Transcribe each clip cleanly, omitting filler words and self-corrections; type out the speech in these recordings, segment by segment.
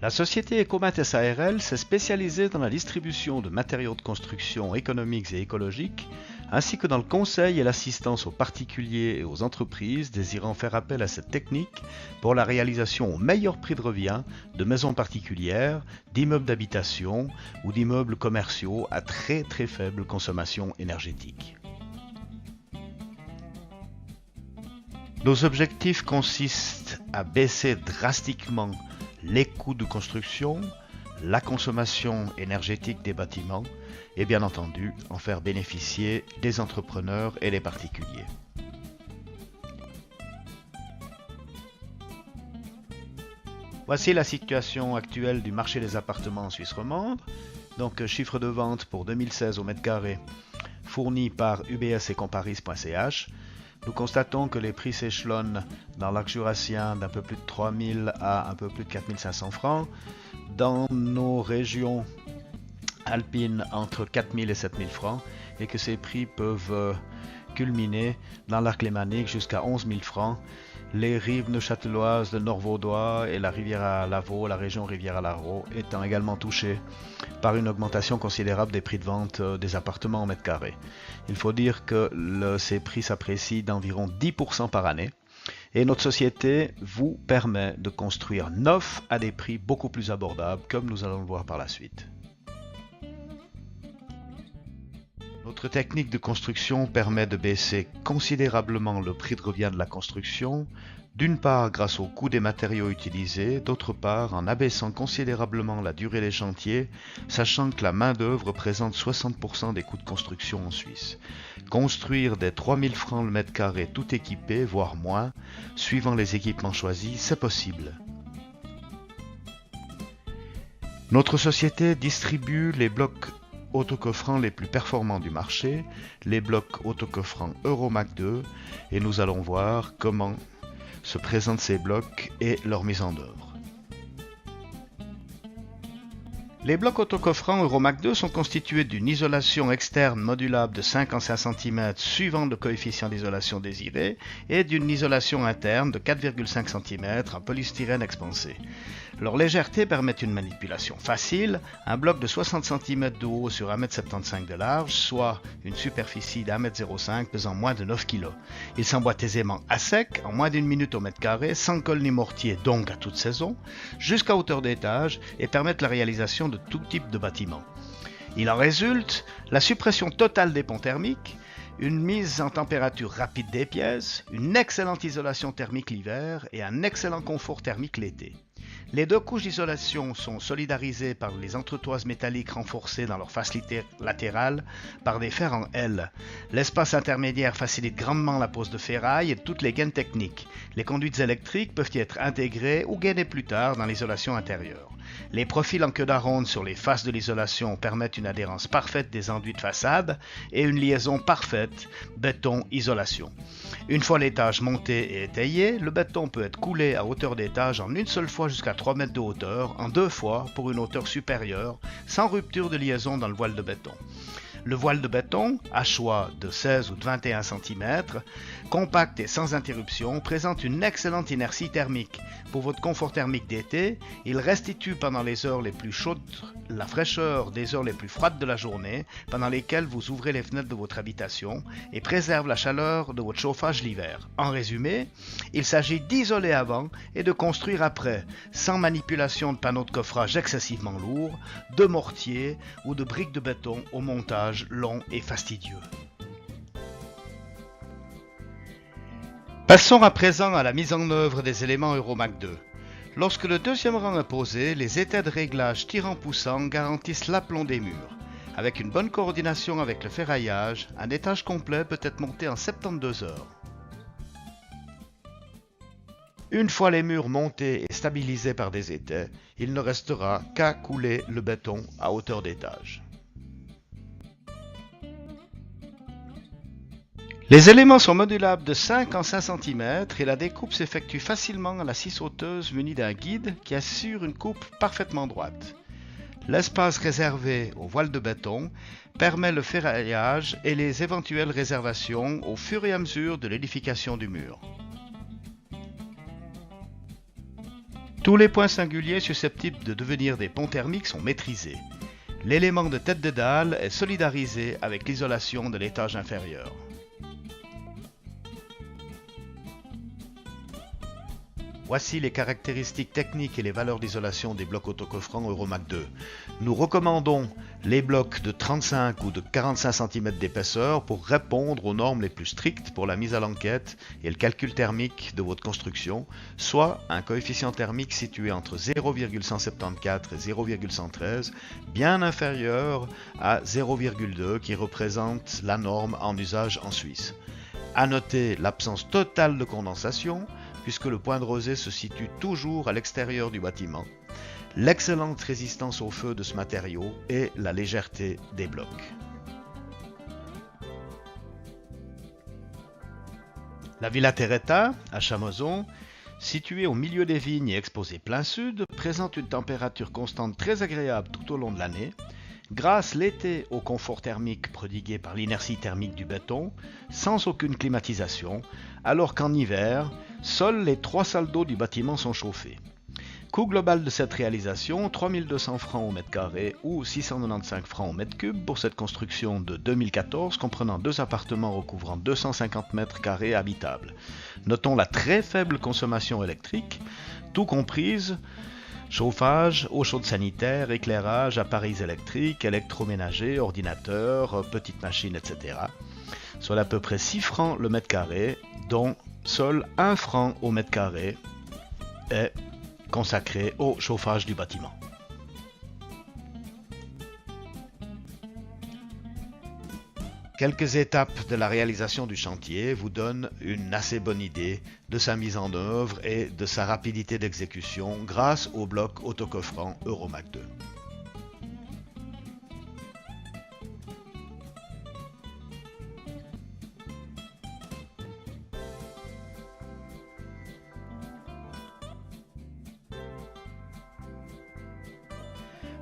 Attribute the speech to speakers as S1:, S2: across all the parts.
S1: La société Ecomat SARL s'est spécialisée dans la distribution de matériaux de construction économiques et écologiques, ainsi que dans le conseil et l'assistance aux particuliers et aux entreprises désirant faire appel à cette technique pour la réalisation au meilleur prix de revient de maisons particulières, d'immeubles d'habitation ou d'immeubles commerciaux à très faible consommation énergétique. Nos objectifs consistent à baisser drastiquement les coûts de construction, la consommation énergétique des bâtiments et bien entendu en faire bénéficier les entrepreneurs et les particuliers. Voici la situation actuelle du marché des appartements en Suisse romande. Donc chiffre de vente pour 2016 au mètre carré fourni par UBS et Comparis.ch. Nous constatons que les prix s'échelonnent dans l'arc jurassien d'un peu plus de 3 000 à un peu plus de 4 500 francs. Dans nos régions alpines, entre 4 000 et 7 000 francs. Et que ces prix peuvent culminer dans l'arc lémanique jusqu'à 11 000 francs. Les rives neuchâteloises, le Nord-Vaudois et la rivière à Lavaux, la région Rivière-à-Lavaux, étant également touchées par une augmentation considérable des prix de vente des appartements en mètre carré. Il faut dire que ces prix s'apprécient d'environ 10% par année. Et notre société vous permet de construire neuf à des prix beaucoup plus abordables, comme nous allons le voir par la suite. Notre technique de construction permet de baisser considérablement le prix de revient de la construction, d'une part grâce au coût des matériaux utilisés, d'autre part en abaissant considérablement la durée des chantiers, sachant que la main-d'œuvre représente 60% des coûts de construction en Suisse. Construire des 3 000 francs le mètre carré tout équipé, voire moins, suivant les équipements choisis, c'est possible. Notre société distribue les blocs autocoffrants les plus performants du marché, les blocs autocoffrants Euromac 2, et nous allons voir comment se présentent ces blocs et leur mise en œuvre. Les blocs autocoffrants Euromac 2 sont constitués d'une isolation externe modulable de 5 en 5 cm suivant le coefficient d'isolation désiré et d'une isolation interne de 4,5 cm en polystyrène expansé. Leur légèreté permet une manipulation facile, un bloc de 60 cm de haut sur 1,75 m de large, soit une superficie d'1,05 m pesant moins de 9 kg. Il s'emboîte aisément à sec, en moins d'une minute au mètre carré, sans colle ni mortier, donc à toute saison, jusqu'à hauteur d'étage et permettent la réalisation de tout type de bâtiment. Il en résulte la suppression totale des ponts thermiques, une mise en température rapide des pièces, une excellente isolation thermique l'hiver et un excellent confort thermique l'été. Les deux couches d'isolation sont solidarisées par les entretoises métalliques renforcées dans leur face latérale par des fers en L. L'espace intermédiaire facilite grandement la pose de ferraille et de toutes les gaines techniques. Les conduites électriques peuvent y être intégrées ou gainées plus tard dans l'isolation intérieure. Les profils en queue d'aronde sur les faces de l'isolation permettent une adhérence parfaite des enduits de façade et une liaison parfaite béton-isolation. Une fois l'étage monté et étayé, le béton peut être coulé à hauteur d'étage en une seule fois jusqu'à 3 mètres de hauteur, en deux fois pour une hauteur supérieure, sans rupture de liaison dans le voile de béton. Le voile de béton, à choix de 16 ou de 21 cm, compact et sans interruption, présente une excellente inertie thermique. Pour votre confort thermique d'été, il restitue pendant les heures les plus chaudes la fraîcheur des heures les plus froides de la journée, pendant lesquelles vous ouvrez les fenêtres de votre habitation, et préserve la chaleur de votre chauffage l'hiver. En résumé, il s'agit d'isoler avant et de construire après, sans manipulation de panneaux de coffrage excessivement lourds, de mortier ou de briques de béton au montage long et fastidieux. Passons à présent à la mise en œuvre des éléments Euromac 2. Lorsque le deuxième rang est posé, les étais de réglage tirant-poussant garantissent l'aplomb des murs. Avec une bonne coordination avec le ferraillage, un étage complet peut être monté en 72 heures. Une fois les murs montés et stabilisés par des étais, il ne restera qu'à couler le béton à hauteur d'étage. Les éléments sont modulables de 5 en 5 cm et la découpe s'effectue facilement à la scie sauteuse munie d'un guide qui assure une coupe parfaitement droite. L'espace réservé au voile de béton permet le ferraillage et les éventuelles réservations au fur et à mesure de l'édification du mur. Tous les points singuliers susceptibles de devenir des ponts thermiques sont maîtrisés. L'élément de tête de dalle est solidarisé avec l'isolation de l'étage inférieur. Voici les caractéristiques techniques et les valeurs d'isolation des blocs autocoffrants Euromac 2. Nous recommandons les blocs de 35 ou de 45 cm d'épaisseur pour répondre aux normes les plus strictes pour la mise à l'enquête et le calcul thermique de votre construction, soit un coefficient thermique situé entre 0,174 et 0,113, bien inférieur à 0,2 qui représente la norme en usage en Suisse. À noter l'absence totale de condensation, puisque le point de rosée se situe toujours à l'extérieur du bâtiment, l'excellente résistance au feu de ce matériau et la légèreté des blocs. La Villa Terretta, à Chamoson, située au milieu des vignes et exposée plein sud, présente une température constante très agréable tout au long de l'année, grâce l'été au confort thermique prodigué par l'inertie thermique du béton, sans aucune climatisation, alors qu'en hiver, seules les 3 salles d'eau du bâtiment sont chauffées. Coût global de cette réalisation, 3 200 francs au mètre carré ou 695 francs au mètre cube pour cette construction de 2014 comprenant 2 appartements recouvrant 250 mètres carrés habitables. Notons la très faible consommation électrique, tout comprise chauffage, eau chaude sanitaire, éclairage, appareils électriques, électroménagers, ordinateurs, petites machines, etc. Soit à peu près 6 francs le mètre carré, dont seul 1 franc au mètre carré est consacré au chauffage du bâtiment. Quelques étapes de la réalisation du chantier vous donnent une assez bonne idée de sa mise en œuvre et de sa rapidité d'exécution grâce au bloc autocoffrant Euromac 2.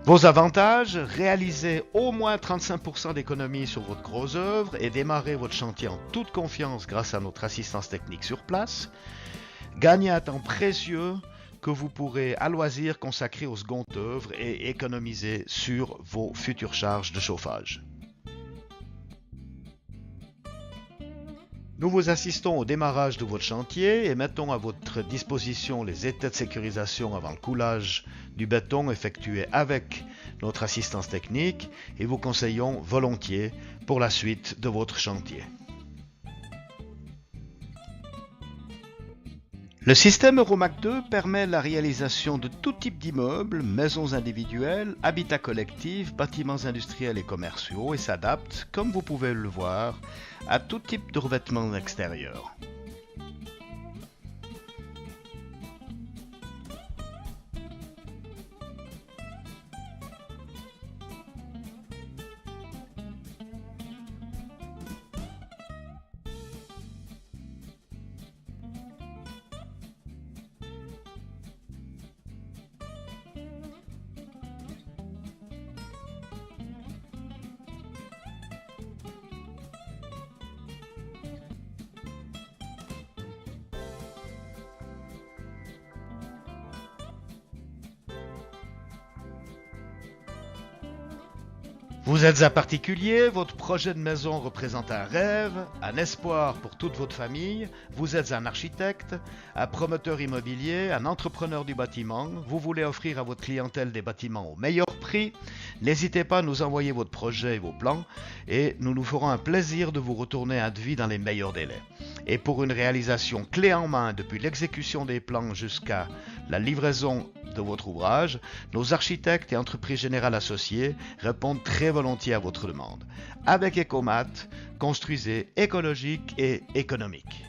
S1: Vos avantages, réalisez au moins 35% d'économie sur votre grosse œuvre et démarrez votre chantier en toute confiance grâce à notre assistance technique sur place. Gagnez un temps précieux que vous pourrez à loisir consacrer aux secondes œuvres et économiser sur vos futures charges de chauffage. Nous vous assistons au démarrage de votre chantier et mettons à votre disposition les états de sécurisation avant le coulage du béton effectué avec notre assistance technique et vous conseillons volontiers pour la suite de votre chantier. Le système Euromac 2 permet la réalisation de tout type d'immeubles, maisons individuelles, habitats collectifs, bâtiments industriels et commerciaux et s'adapte, comme vous pouvez le voir, à tout type de revêtement extérieur. Vous êtes un particulier, votre projet de maison représente un rêve, un espoir pour toute votre famille, vous êtes un architecte, un promoteur immobilier, un entrepreneur du bâtiment, vous voulez offrir à votre clientèle des bâtiments au meilleur prix, n'hésitez pas à nous envoyer votre projet et vos plans et nous nous ferons un plaisir de vous retourner un devis dans les meilleurs délais. Et pour une réalisation clé en main depuis l'exécution des plans jusqu'à la livraison de votre ouvrage, nos architectes et entreprises générales associées répondent très volontiers à votre demande. Avec Ecomat, construisez écologique et économique.